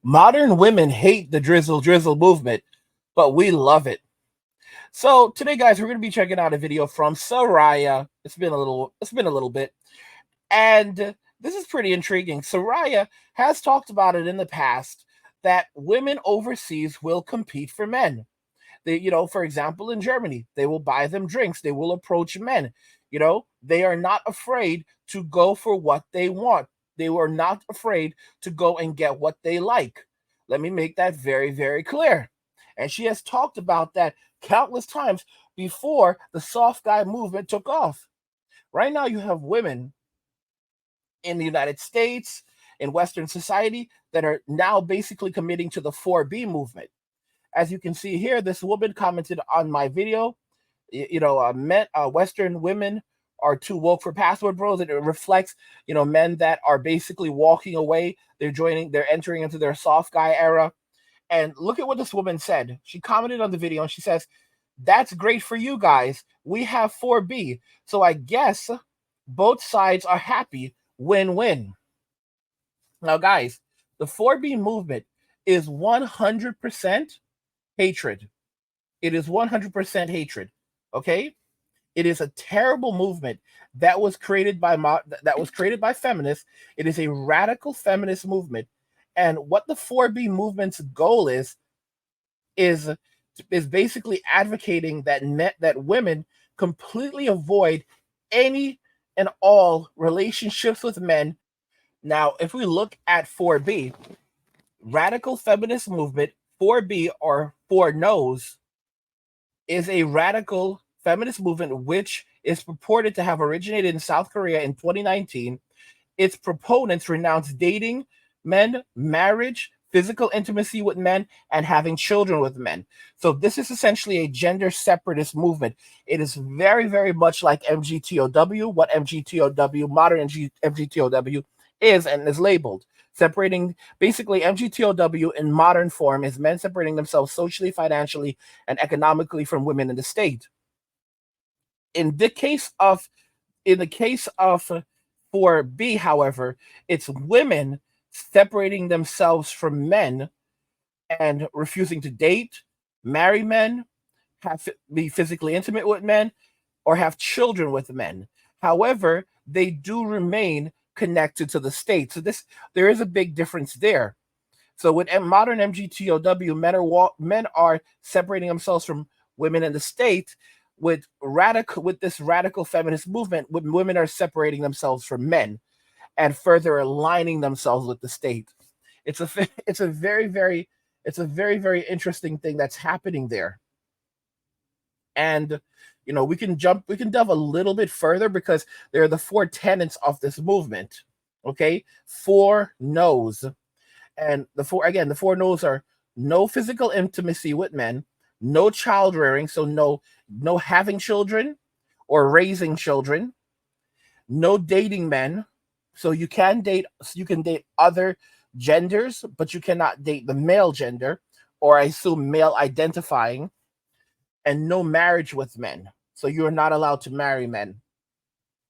Modern women hate the drizzle movement, but we love it. So today, guys, we're going to be checking out a video from Suereyya. It's been a little bit, and this is pretty intriguing. Suereyya has talked about it in the past that women overseas will compete for men. For example, in Germany, they will buy them drinks. They will approach men. They are not afraid to go for what they want. They were not afraid to go and get what they like. Let me make that very, very clear. And she has talked about that countless times before the soft guy movement took off. Right now, you have women in the United States, in Western society, that are now basically committing to the 4B movement. As you can see here, this woman commented on my video. Western women are too woke for password bros. It reflects, men that are basically walking away. They're entering into their soft guy era. And look at what this woman said. She commented on the video and she says, "That's great for you guys. We have 4B. So I guess both sides are happy. Win-win." Now, guys, the 4B movement is 100% hatred. It is 100% hatred. Okay? It is a terrible movement that was created by feminists. It is a radical feminist movement. And what the 4B movement's goal is is basically advocating that women completely avoid any and all relationships with men. Now, if we look at 4B, radical feminist movement, 4B or four no's, is a radical feminist movement which is purported to have originated in South Korea in 2019. Its proponents renounce dating men, marriage, physical intimacy with men, and having children with men. So this is essentially a gender separatist movement. It is very, very much like MGTOW, what modern MGTOW is and is labeled. Separating, basically, MGTOW in modern form is men separating themselves socially, financially, and economically from women in the state. In the case of 4B, however, it's women separating themselves from men and refusing to date, marry men, be physically intimate with men, or have children with men. However, they do remain connected to the state. So there is a big difference there. So with modern MGTOW, men are separating themselves from women in the state. With this radical feminist movement, women are separating themselves from men and further aligning themselves with the state. It's a it's a very, very very interesting thing that's happening there. And we can delve a little bit further because there are the four tenets of this movement. Okay, four no's. And the four no's are: no physical intimacy with men, no child rearing, so no having children or raising children, no dating men, so you can date other genders, but you cannot date the male gender, or I assume male identifying, and no marriage with men. So you are not allowed to marry men.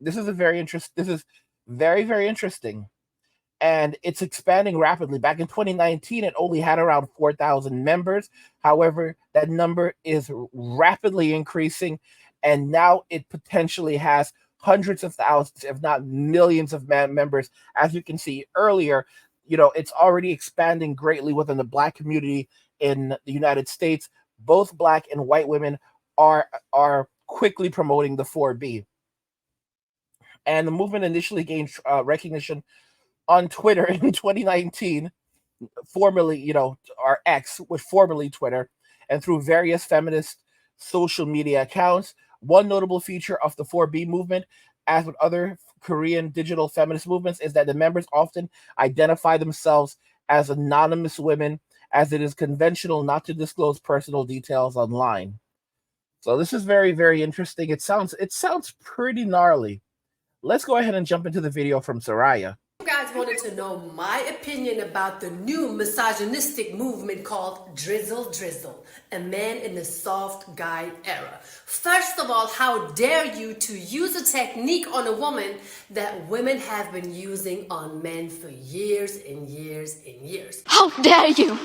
This is very, very interesting. And it's expanding rapidly. Back in 2019, it only had around 4,000 members. However, that number is rapidly increasing, and now it potentially has hundreds of thousands, if not millions of members. As you can see earlier, it's already expanding greatly within the Black community in the United States. Both Black and white women are quickly promoting the 4B. And the movement initially gained recognition on Twitter in 2019, formerly, our X, was formerly Twitter, and through various feminist social media accounts. One notable feature of the 4B movement, as with other Korean digital feminist movements, is that the members often identify themselves as anonymous women, as it is conventional not to disclose personal details online. So this is very, very interesting. It sounds pretty gnarly. Let's go ahead and jump into the video from Suereyya. guys wanted to know my opinion about the new misogynistic movement called Drizzle, a man in the soft guy era. First of all, how dare you to use a technique on a woman that women have been using on men for years and years and years. How dare you!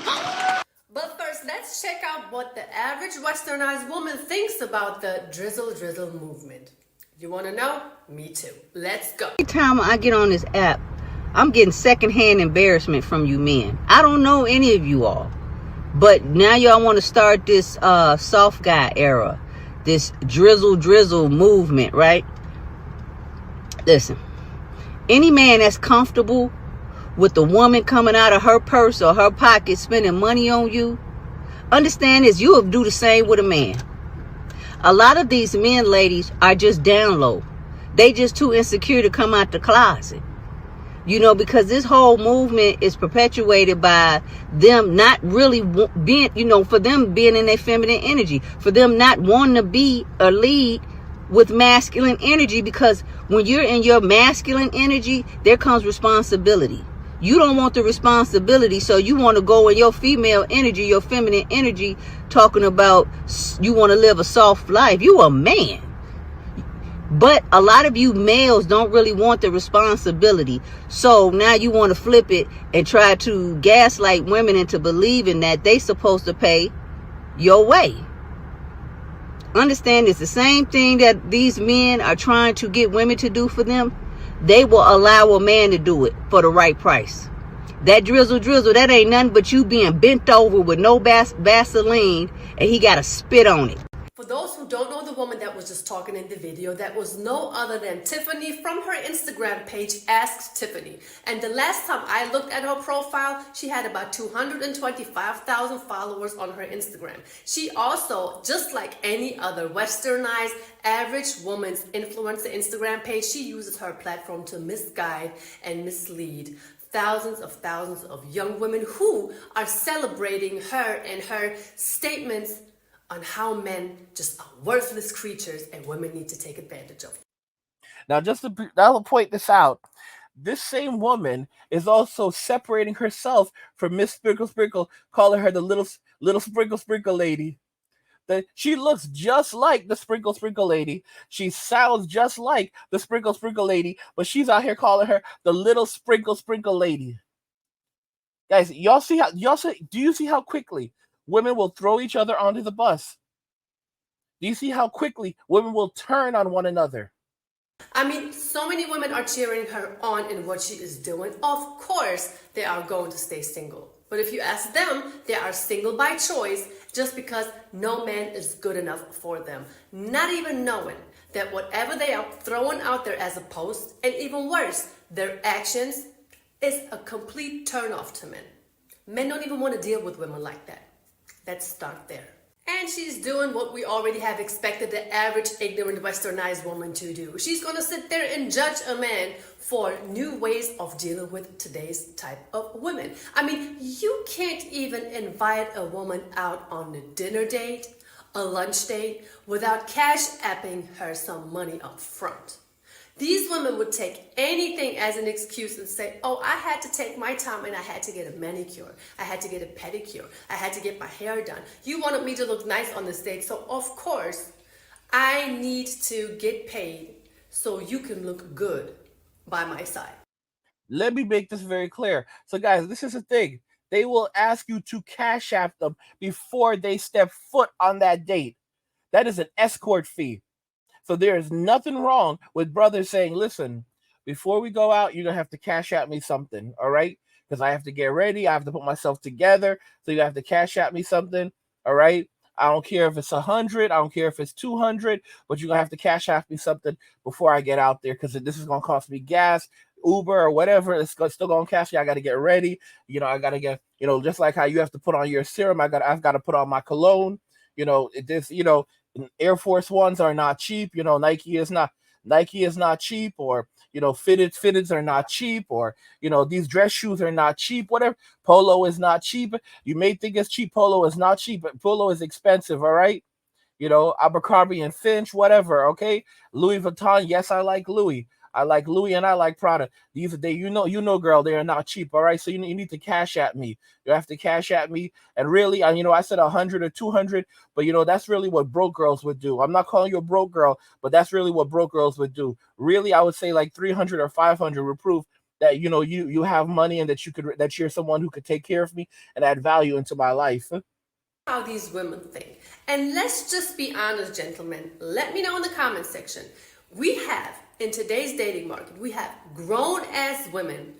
But first, let's check out what the average westernized woman thinks about the Drizzle movement. You want to know? Me too. Let's go. Every time I get on this app, I'm getting secondhand embarrassment from you men. I don't know any of you all. But now y'all want to start this soft guy era. This drizzle movement, right? Listen. Any man that's comfortable with the woman coming out of her purse or her pocket spending money on you, understand this, you'll do the same with a man. A lot of these men, ladies, are just down low. They just too insecure to come out the closet. You know, because this whole movement is perpetuated by them not really being, you know, for them being in their feminine energy, for them not wanting to be a lead with masculine energy, because when you're in your masculine energy, there comes responsibility. You don't want the responsibility, so you want to go in your female energy, your feminine energy, talking about you want to live a soft life. You a man. But a lot of you males don't really want the responsibility. So now you want to flip it and try to gaslight women into believing that they supposed to pay your way. Understand, it's the same thing that these men are trying to get women to do for them. They will allow a man to do it for the right price. That drizzle, that ain't nothing but you being bent over with no Vaseline and he got to spit on it. For those who don't know the woman that was just talking in the video, that was no other than Tiffany from her Instagram page, Ask Tiffany. And the last time I looked at her profile, she had about 225,000 followers on her Instagram. She also, just like any other westernized average woman's influencer Instagram page, she uses her platform to misguide and mislead thousands of young women who are celebrating her and her statements on how men just are worthless creatures and women need to take advantage of them. Now, I'll point this out. This same woman is also separating herself from Miss Sprinkle, calling her the little sprinkle lady. She looks just like the sprinkle lady. She sounds just like the sprinkle lady, but she's out here calling her the little sprinkle lady. Guys, do you see how quickly women will throw each other onto the bus? Do you see how quickly women will turn on one another? I mean, so many women are cheering her on in what she is doing. Of course, they are going to stay single. But if you ask them, they are single by choice just because no man is good enough for them. Not even knowing that whatever they are throwing out there as a post, and even worse, their actions, is a complete turnoff to men. Men don't even want to deal with women like that. Let's start there. And she's doing what we already have expected the average ignorant westernized woman to do. She's going to sit there and judge a man for new ways of dealing with today's type of women. I mean, you can't even invite a woman out on a dinner date, a lunch date, without cash apping her some money up front. These women would take anything as an excuse and say, oh, I had to take my time and I had to get a manicure. I had to get a pedicure. I had to get my hair done. You wanted me to look nice on this date, so of course, I need to get paid so you can look good by my side. Let me make this very clear. So guys, this is the thing. They will ask you to cash app them before they step foot on that date. That is an escort fee. So there is nothing wrong with brothers saying, listen, before we go out, you're going to have to cash out me something, all right? Because I have to get ready. I have to put myself together. So you have to cash out me something, all right? I don't care if it's 100. I don't care if it's 200. But you're going to have to cash out me something before I get out there because this is going to cost me gas, Uber, or whatever. It's still going to cash me. I got to get ready. You know, I got to get, you know, just like how you have to put on your serum, I've got to put on my cologne. You know, Air Force Ones are not cheap. You know, Nike is not cheap, or, you know, fitteds are not cheap, or, you know, these dress shoes are not cheap, whatever. Polo is not cheap. You may think it's cheap. Polo is not cheap, but Polo is expensive. All right. You know, Abercrombie and Finch, whatever. Okay. Louis Vuitton. Yes, I like Louis. I like Louis and I like Prada. These are they, you know, girl, they are not cheap. All right, so you need to cash at me. You have to cash at me. And really, I said 100 or 200, but that's really what broke girls would do. I'm not calling you a broke girl, but that's really what broke girls would do. Really, I would say like 300 or 500 would prove that you have money and that you're someone who could take care of me and add value into my life. How these women think. And let's just be honest, gentlemen. Let me know in the comment section. We have, in today's dating market, we have grown-ass women,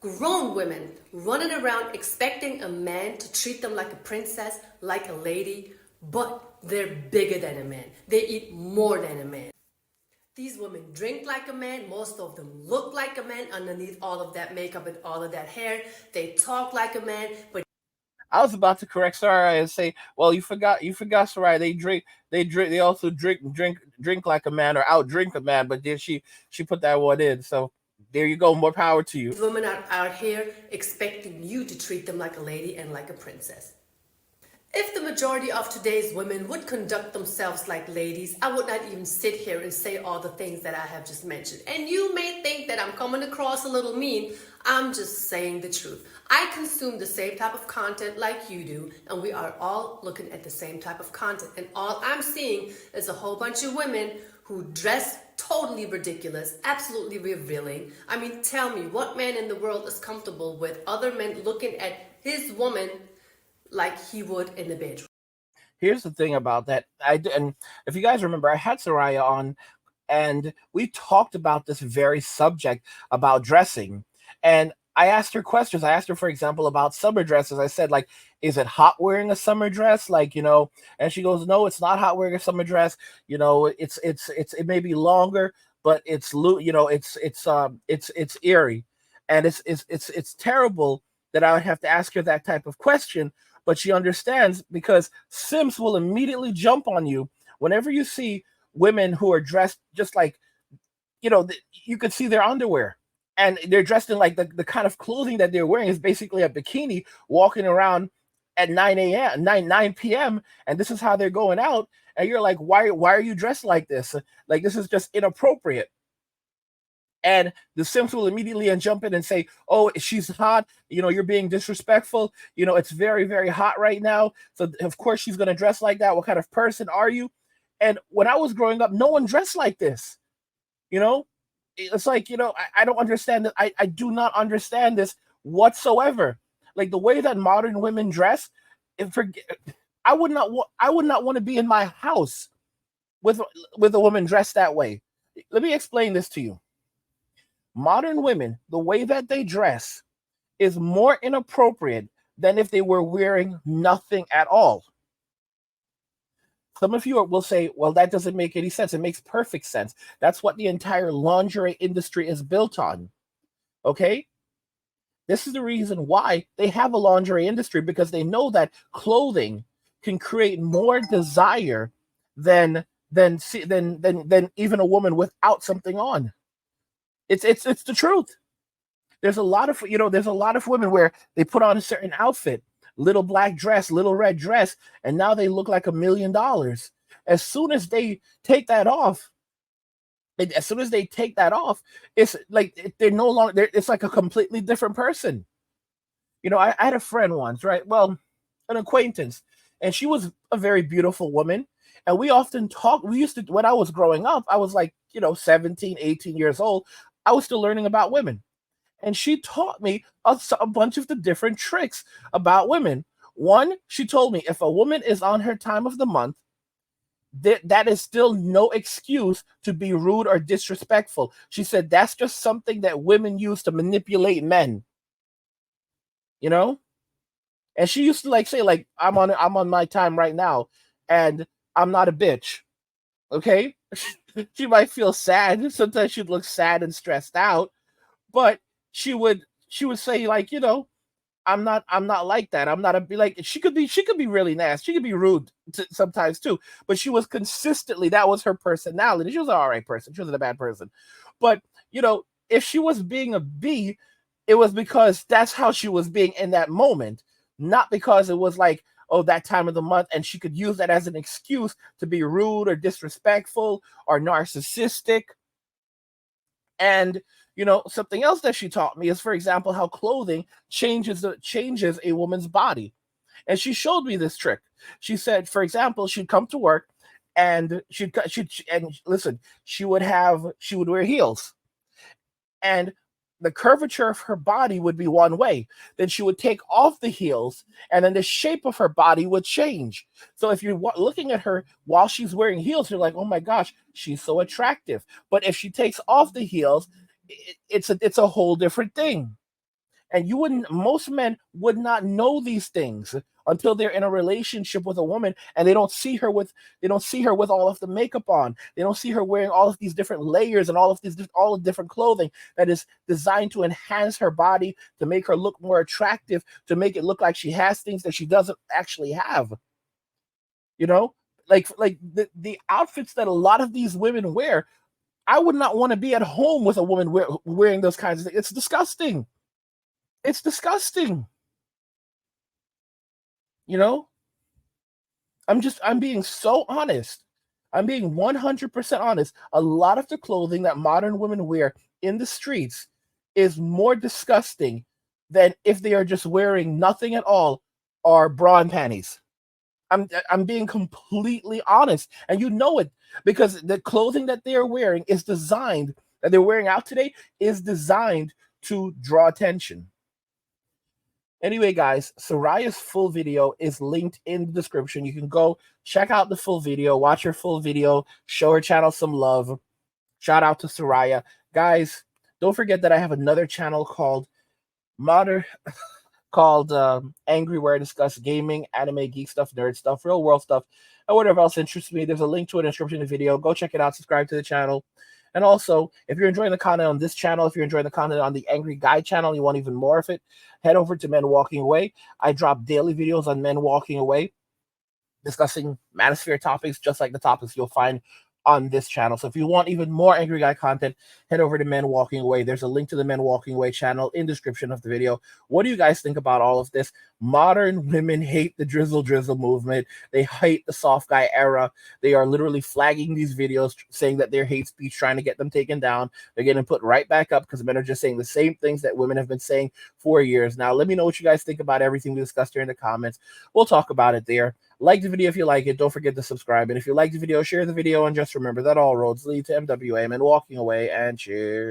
grown women running around expecting a man to treat them like a princess, like a lady, but they're bigger than a man. They eat more than a man. These women drink like a man. Most of them look like a man underneath all of that makeup and all of that hair. They talk like a man, but I was about to correct Suereyya and say, well, you forgot, Suereyya. They also drink like a man or outdrink a man, but then she put that one in. So there you go. More power to you. these women are out here expecting you to treat them like a lady and like a princess. If the majority of today's women would conduct themselves like ladies, I would not even sit here and say all the things that I have just mentioned. And you may think that I'm coming across a little mean. I'm just saying the truth. I consume the same type of content like you do, and we are all looking at the same type of content. And all I'm seeing is a whole bunch of women who dress totally ridiculous, absolutely revealing. I mean, tell me, what man in the world is comfortable with other men looking at his woman like he would in the bedroom? Here's the thing about that. And if you guys remember, I had Suereyya on, and we talked about this very subject about dressing. And I asked her questions. I asked her, for example, about summer dresses. I said, like, is it hot wearing a summer dress? Like, and she goes, no, it's not hot wearing a summer dress. It may be longer, but it's eerie. And it's terrible that I would have to ask her that type of question, but she understands because Sims will immediately jump on you whenever you see women who are dressed just like, you could see their underwear, and they're dressed in like the kind of clothing that they're wearing is basically a bikini, walking around at 9 a.m., 9 p.m., and this is how they're going out. And you're like, why are you dressed like this? Like, this is just inappropriate. And the Sims will immediately jump in and say, oh, she's hot. You're being disrespectful. It's very, very hot right now. So, of course, she's going to dress like that. What kind of person are you? And when I was growing up, no one dressed like this. It's like, I don't understand that. I do not understand this whatsoever. Like the way that modern women dress, I would not want to be in my house with a woman dressed that way. Let me explain this to you. Modern women, the way that they dress is more inappropriate than if they were wearing nothing at all. Some of you will say, well, that doesn't make any sense. It makes perfect sense. That's what the entire lingerie industry is built on. Okay? This is the reason why they have a lingerie industry, because they know that clothing can create more desire than even a woman without something on. It's the truth. There's a lot of women where they put on a certain outfit, little black dress, little red dress, and now they look like $1 million. As soon as they take that off, it's like they're no longer. It's like a completely different person. I had a friend once, right? Well, an acquaintance, and she was a very beautiful woman. And we often talk. We used to, when I was growing up, I was like, 17, 18 years old. I was still learning about women. And she taught me a bunch of the different tricks about women. One, she told me if a woman is on her time of the month, that is still no excuse to be rude or disrespectful. She said that's just something that women use to manipulate men. And she used to say I'm on my time right now, and I'm not a bitch. Okay? She might feel sad. Sometimes she'd look sad and stressed out, but she would say I'm not like that. I'm not she could be really nasty. She could be rude sometimes too, but she was consistently, that was her personality. She was an all right person. She wasn't a bad person. But, if she was being a B, it was because that's how she was being in that moment, not because it was like, oh, that time of the month, and she could use that as an excuse to be rude or disrespectful or narcissistic. And something else that she taught me is, for example, how clothing changes a woman's body. And she showed me this trick. She said, for example, she'd come to work and listen, she would wear heels, and the curvature of her body would be one way. Then she would take off the heels, and then the shape of her body would change. So if you're looking at her while she's wearing heels, you're like, oh my gosh, she's so attractive. But if she takes off the heels, it's a whole different thing. And most men would not know these things until they're in a relationship with a woman and they don't see her with all of the makeup on. They don't see her wearing all of these different layers and all the different clothing that is designed to enhance her body, to make her look more attractive, to make it look like she has things that she doesn't actually have. Like the outfits that a lot of these women wear, I would not want to be at home with a woman wearing those kinds of things. It's disgusting. It's disgusting. I'm being so honest. I'm being 100% honest. A lot of the clothing that modern women wear in the streets is more disgusting than if they are just wearing nothing at all or bra and panties. I'm being completely honest, and you know it, because the clothing that they are wearing that they're wearing out today is designed to draw attention. Anyway, guys, Suereyya's full video is linked in the description. You can go check out the full video, watch her full video, show her channel some love. Shout out to Suereyya. Guys, don't forget that I have another channel called Angry, where I discuss gaming, anime, geek stuff, nerd stuff, real world stuff, and whatever else interests me. There's a link to it in the description of the video. Go check it out, subscribe to the channel. And also, if you're enjoying the content on this channel, if you're enjoying the content on the Angry Guy channel, you want even more of it, head over to Men Walking Away. I drop daily videos on Men Walking Away, discussing manosphere topics, just like the topics you'll find on this channel. So if you want even more Angry Guy content, head over to Men Walking Away. There's a link to the Men Walking Away channel in the description of the video. What do you guys think about all of this? Modern women hate the Drizzle movement. They hate the soft guy era. They are literally flagging these videos, saying that they're hate speech, trying to get them taken down. They're getting put right back up because men are just saying the same things that women have been saying for years. Now, let me know what you guys think about everything we discussed here in the comments. We'll talk about it there. Like the video if you like it. Don't forget to subscribe. And if you like the video, share the video. And just remember that all roads lead to MWA, Men Walking Away. And cheers.